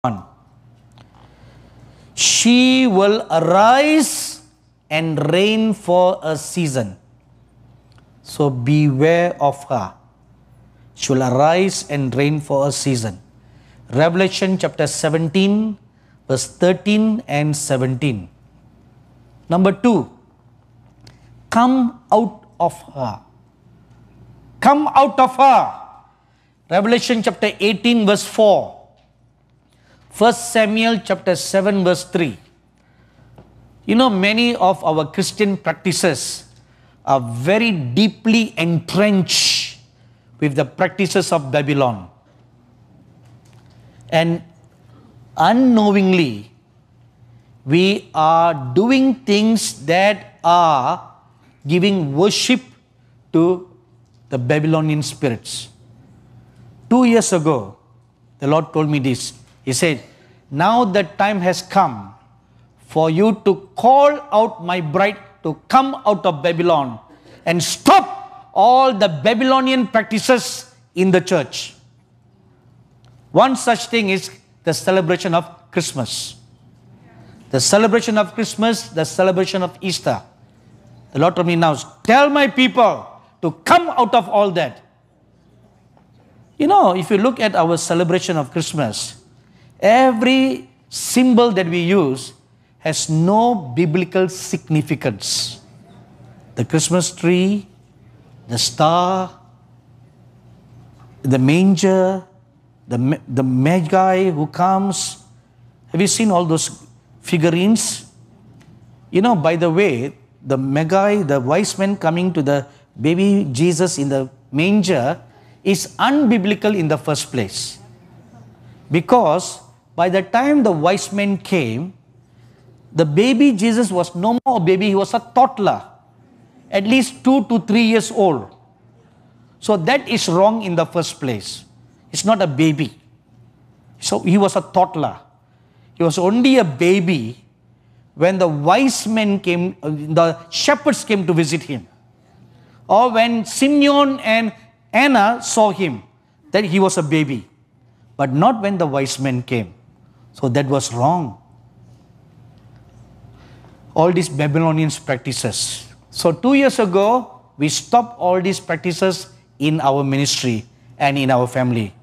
1. She will arise and reign for a season. So beware of her. She will arise and reign for a season. Revelation chapter 17, verse 13 and 17. Number 2, come out of her. Come out of her. Revelation chapter 18, verse 4. 1 Samuel chapter 7, verse 3. You know, many of our Christian practices are very deeply entrenched with the practices of Babylon. And unknowingly, we are doing things that are giving worship to the Babylonian spirits. 2 years ago, the Lord told me this. He said, now the time has come for you to call out my bride to come out of Babylon and stop all the Babylonian practices in the church. One such thing is the celebration of Christmas. The celebration of Christmas, the celebration of Easter. The Lord told me now, tell my people to come out of all that. You know, if you look at our celebration of Christmas, every symbol that we use has no biblical significance. The Christmas tree, the star, the manger, the Magi who comes. Have you seen all those figurines? You know, by the way, the Magi, the wise men coming to the baby Jesus in the manger is unbiblical in the first place. Because by the time the wise men came, the baby Jesus was no more a baby, he was a toddler, at least 2 to 3 years old. So that is wrong in the first place. It's not a baby. So he was a toddler. He was only a baby when the wise men came, the shepherds came to visit him. Or when Simeon and Anna saw him, that he was a baby. But not when the wise men came. So that was wrong. All these Babylonian practices. So 2 years ago, we stopped all these practices in our ministry and in our family.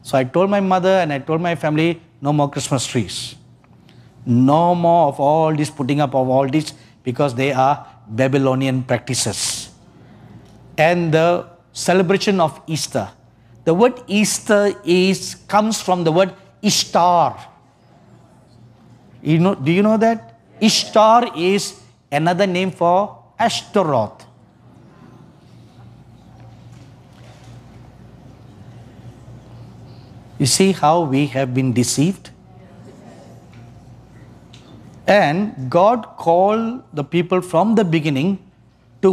So I told my mother and I told my family, no more Christmas trees. No more of all this putting up of all this, because they are Babylonian practices. And the celebration of Easter. The word Easter comes from the word Ishtar. Do you know that? Ishtar is another name for Ashtaroth. You see how we have been deceived? And God called the people from the beginning to